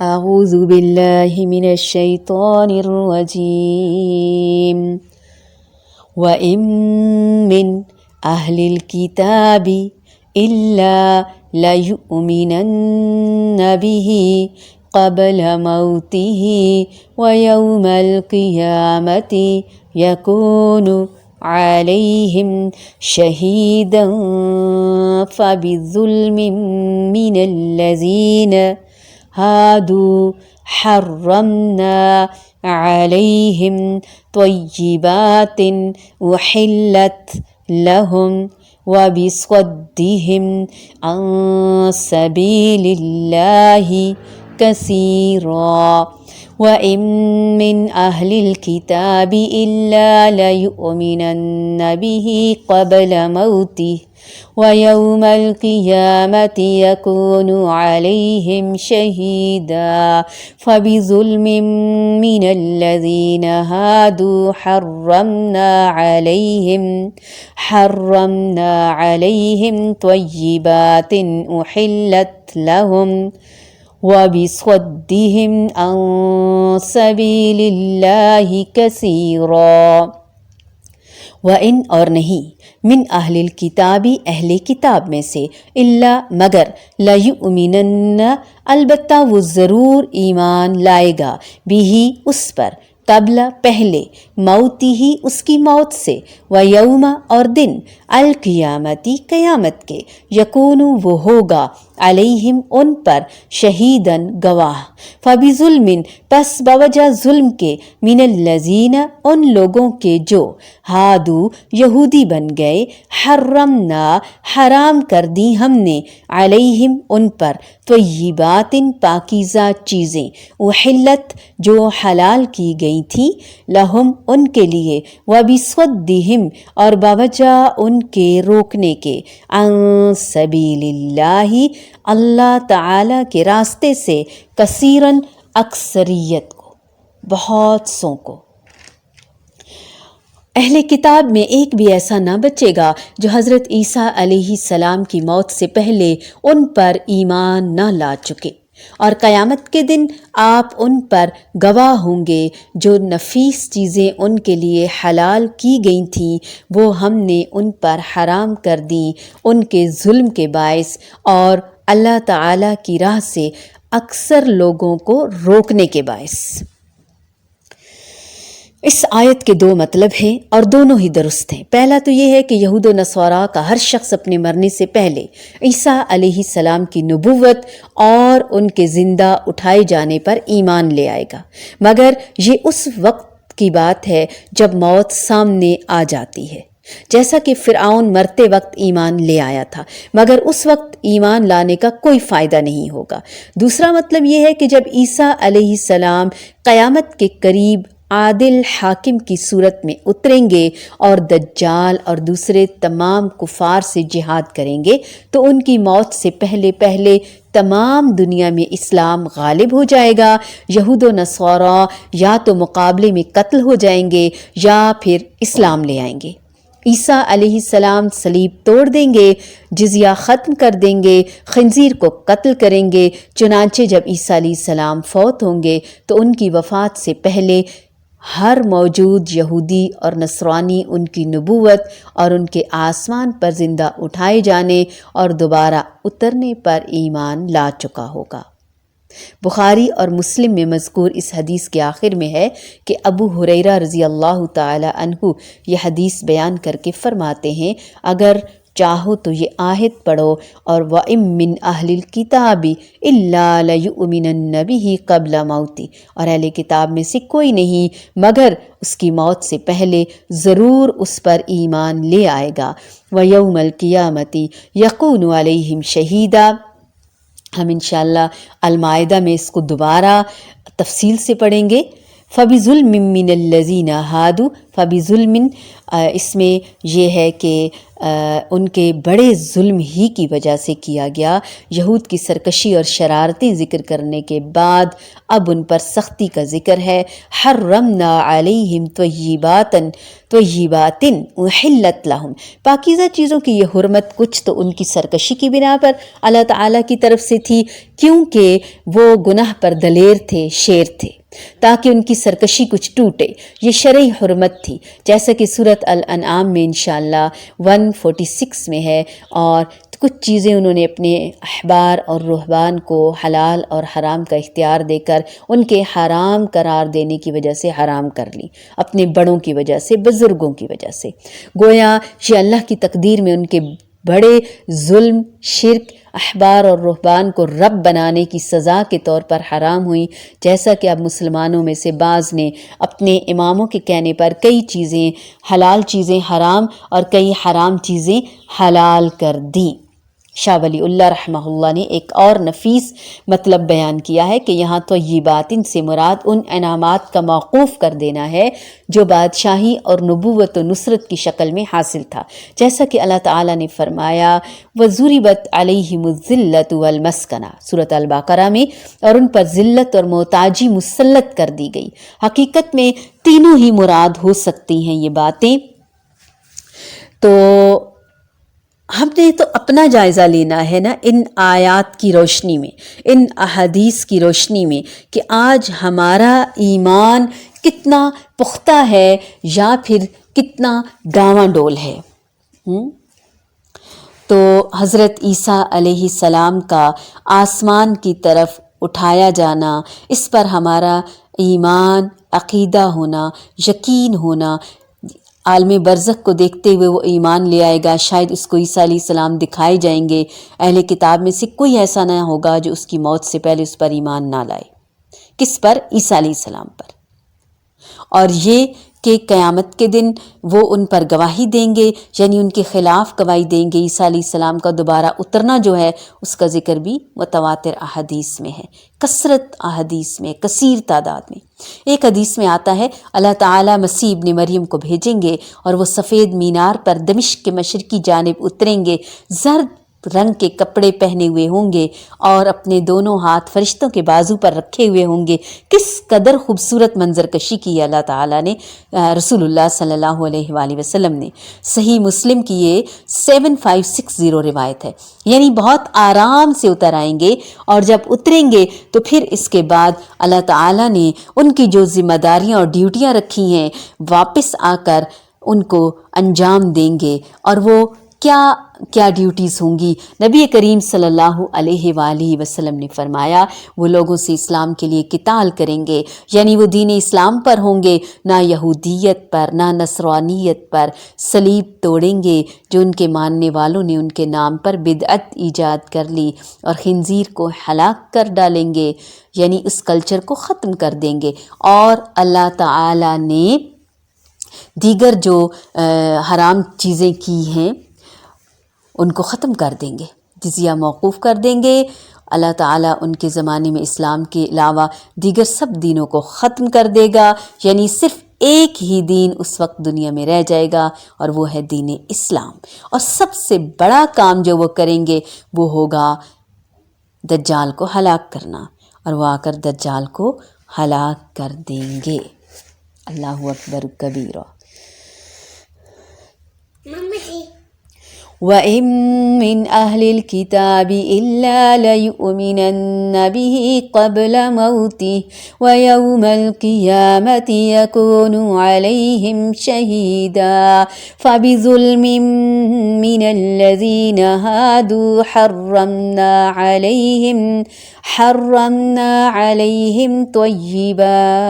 اعوذ باللہ من الشیطان الرجیم وَإِن مِّنْ أَهْلِ الْكِتَابِ إِلَّا لَيُؤْمِنَنَّ بِهِ قَبْلَ مَوْتِهِ وَيَوْمَ الْقِيَامَةِ يَكُونُ عَلَيْهِمْ شَهِيدًا فَبِظُلْمٍ مِّنَ الَّذِينَ هادوا حرمنا عليهم طيبات أحلت لهم وبصدهم عن سبيل الله كثيرا وإن من أهل الكتاب إلا ليؤمنن به قبل موته وَيَوْمَ الْقِيَامَةِ يَكُونُ عَلَيْهِمْ شَهِيدًا فَبِظُلْمٍ مِّنَ الَّذِينَ هَادُوا حَرَّمْنَا عَلَيْهِمْ طَيِّبَاتٍ أُحِلَّتْ لَهُمْ وَبِصَدِّهِمْ عَن سَبِيلِ اللَّهِ كَثِيرًا وَإِن اور نہیں من اہل الکتابی اہل کتاب میں سے الا مگر لیؤمنن البتہ وہ ضرور ایمان لائے گا بھی اس پر قبل پہلے موتی ہی اس کی موت سے ویوم اور دن القیامتی قیامت کے یکون وہ ہوگا علیہم ان پر شہیدن گواہ فبظلم پس بوجہ ظلم کے من الذین ان لوگوں کے جو ہادو یہودی بن گئے حرمنا حرام کر دی ہم نے علیہم ان پر طیبات پاکیزہ چیزیں احلت جو حلال کی گئی تھیں لہم ان کے لیے وبصدہم اور بوجہ ان کے روکنے کے عن سبیل اللہ اللہ تعالی کے راستے سے کثیرن اکثریت کو بہت سوں کو۔ اہل کتاب میں ایک بھی ایسا نہ بچے گا جو حضرت عیسیٰ علیہ السلام کی موت سے پہلے ان پر ایمان نہ لا چکے، اور قیامت کے دن آپ ان پر گواہ ہوں گے جو نفیس چیزیں ان کے لیے حلال کی گئی تھیں وہ ہم نے ان پر حرام کر دیں ان کے ظلم کے باعث اور اللہ تعالی کی راہ سے اکثر لوگوں کو روکنے کے باعث۔ اس آیت کے دو مطلب ہیں اور دونوں ہی درست ہیں۔ پہلا تو یہ ہے کہ یہود و نصارہ کا ہر شخص اپنے مرنے سے پہلے عیسیٰ علیہ السلام کی نبوت اور ان کے زندہ اٹھائے جانے پر ایمان لے آئے گا، مگر یہ اس وقت کی بات ہے جب موت سامنے آ جاتی ہے، جیسا کہ فرعون مرتے وقت ایمان لے آیا تھا، مگر اس وقت ایمان لانے کا کوئی فائدہ نہیں ہوگا۔ دوسرا مطلب یہ ہے کہ جب عیسیٰ علیہ السلام قیامت کے قریب عادل حاکم کی صورت میں اتریں گے اور دجال اور دوسرے تمام کفار سے جہاد کریں گے تو ان کی موت سے پہلے پہلے تمام دنیا میں اسلام غالب ہو جائے گا، یہود و نصارہ یا تو مقابلے میں قتل ہو جائیں گے یا پھر اسلام لے آئیں گے۔ عیسیٰ علیہ السلام صلیب توڑ دیں گے، جزیہ ختم کر دیں گے، خنزیر کو قتل کریں گے، چنانچہ جب عیسیٰ علیہ السلام فوت ہوں گے تو ان کی وفات سے پہلے ہر موجود یہودی اور نصرانی ان کی نبوت اور ان کے آسمان پر زندہ اٹھائے جانے اور دوبارہ اترنے پر ایمان لا چکا ہوگا۔ بخاری اور مسلم میں مذکور اس حدیث کے آخر میں ہے کہ ابو ہریرہ رضی اللہ تعالی عنہ یہ حدیث بیان کر کے فرماتے ہیں اگر چاہو تو یہ آیت پڑھو اور وَإِن مِّنْ أَهْلِ الْكِتَابِ إِلَّا لَيُؤْمِنَنَّ بِهِ قَبْلَ مَوْتِهِ، اور اہل کتاب میں سے کوئی نہیں مگر اس کی موت سے پہلے ضرور اس پر ایمان لے آئے گا۔ وَيَوْمَ الْقِيَامَةِ يَكُونُ عَلَيْهِمْ شَهِيدًا، ہم انشاءاللہ المائدہ میں اس کو دوبارہ تفصیل سے پڑھیں گے۔ فَبِظُلْمٍ مِّنَ الَّذِينَ هَادُوا فَبِظُلْمٍ اس میں یہ ہے کہ ان کے بڑے ظلم ہی کی وجہ سے کیا گیا. یہود کی سرکشی اور شرارتیں ذکر کرنے کے بعد اب ان پر سختی کا ذکر ہے. حرمنا علیہم طیبات احلت لہم، پاکیزہ چیزوں کی یہ حرمت کچھ تو ان کی سرکشی کی بنا پر اللہ تعالیٰ کی طرف سے تھی، کیونکہ وہ گناہ پر دلیر تھے، شیر تھے، تاکہ ان کی سرکشی کچھ ٹوٹے. یہ شرعی حرمت تھی، جیسا کہ سورۃ الانعام میں انشاءاللہ 146 میں ہے. اور کچھ چیزیں انہوں نے اپنے احبار اور رہبان کو حلال اور حرام کا اختیار دے کر ان کے حرام قرار دینے کی وجہ سے حرام کر لی، اپنے بڑوں کی وجہ سے، بزرگوں کی وجہ سے. گویا یہ اللہ کی تقدیر میں ان کے بڑے ظلم، شرک، احبار اور رہبان کو رب بنانے کی سزا کے طور پر حرام ہوئی. جیسا کہ اب مسلمانوں میں سے بعض نے اپنے اماموں کے کہنے پر کئی چیزیں، حلال چیزیں حرام اور کئی حرام چیزیں حلال کر دیں. شاہ ولی اللہ رحمہ اللہ نے ایک اور نفیس مطلب بیان کیا ہے کہ یہاں طیبات سے مراد ان انعامات کا موقوف کر دینا ہے جو بادشاہی اور نبوت و نصرت کی شکل میں حاصل تھا، جیسا کہ اللہ تعالیٰ نے فرمایا وَضُرِبَتْ عَلَيْهِمُ الذِّلَّةُ وَالْمَسْكَنَةُ سورۃ البقرہ میں، اور ان پر ذلت اور محتاجی مسلط کر دی گئی. حقیقت میں تینوں ہی مراد ہو سکتی ہیں یہ باتیں. تو ہم نے تو اپنا جائزہ لینا ہے نا ان آیات کی روشنی میں، ان احادیث کی روشنی میں، کہ آج ہمارا ایمان کتنا پختہ ہے یا پھر کتنا ڈاواں ڈول ہے. تو حضرت عیسیٰ علیہ السلام کا آسمان کی طرف اٹھایا جانا، اس پر ہمارا ایمان، عقیدہ ہونا، یقین ہونا، عالم برزخ کو دیکھتے ہوئے وہ ایمان لے آئے گا. شاید اس کو عیسیٰ علیہ السلام دکھائے جائیں گے. اہل کتاب میں سے کوئی ایسا نہ ہوگا جو اس کی موت سے پہلے اس پر ایمان نہ لائے. کس پر؟ عیسیٰ علیہ السلام پر. اور یہ کہ قیامت کے دن وہ ان پر گواہی دیں گے، یعنی ان کے خلاف گواہی دیں گے. عیسیٰ علیہ السلام کا دوبارہ اترنا جو ہے اس کا ذکر بھی متواتر احادیث میں ہے، کثرت احادیث میں، کثیر تعداد میں. ایک حدیث میں آتا ہے اللہ تعالیٰ مسیح ابن مریم کو بھیجیں گے اور وہ سفید مینار پر دمشق کے مشرقی جانب اتریں گے، زرد رنگ کے کپڑے پہنے ہوئے ہوں گے اور اپنے دونوں ہاتھ فرشتوں کے بازو پر رکھے ہوئے ہوں گے. کس قدر خوبصورت منظر کشی کی اللہ تعالیٰ نے، رسول اللہ صلی اللہ علیہ وآلہ وسلم نے. صحیح مسلم کی یہ 7560 روایت ہے. یعنی بہت آرام سے اتر آئیں گے، اور جب اتریں گے تو پھر اس کے بعد اللہ تعالیٰ نے ان کی جو ذمہ داریاں اور ڈیوٹیاں رکھی ہیں واپس آ کر ان کو انجام دیں گے. اور وہ کیا ڈیوٹیز ہوں گی؟ نبی کریم صلی اللہ علیہ وآلہ وسلم نے فرمایا وہ لوگوں سے اسلام کے لیے قتال کریں گے، یعنی وہ دین اسلام پر ہوں گے، نہ یہودیت پر، نہ نصرانیت پر. صلیب توڑیں گے جو ان کے ماننے والوں نے ان کے نام پر بدعت ایجاد کر لی، اور خنزیر کو ہلاک کر ڈالیں گے، یعنی اس کلچر کو ختم کر دیں گے. اور اللہ تعالیٰ نے دیگر جو حرام چیزیں کی ہیں ان کو ختم کر دیں گے، جزیہ موقوف کر دیں گے. اللہ تعالیٰ ان کے زمانے میں اسلام کے علاوہ دیگر سب دینوں کو ختم کر دے گا، یعنی صرف ایک ہی دین اس وقت دنیا میں رہ جائے گا، اور وہ ہے دین اسلام. اور سب سے بڑا کام جو وہ کریں گے وہ ہوگا دجال کو ہلاک کرنا، اور وہ آ کر دجال کو ہلاک کر دیں گے. اللہ اکبر کبیرہ. وَإِن مِّنْ أَهْلِ الْكِتَابِ إِلَّا لَيُؤْمِنَنَّ بِهِ قَبْلَ مَوْتِهِ وَيَوْمَ الْقِيَامَةِ يَكُونُ عَلَيْهِمْ شَهِيدًا فَبِظُلْمٍ مِّنَ الَّذِينَ هَادُوا حَرَّمْنَا عَلَيْهِمْ طَيِّبَاتٍ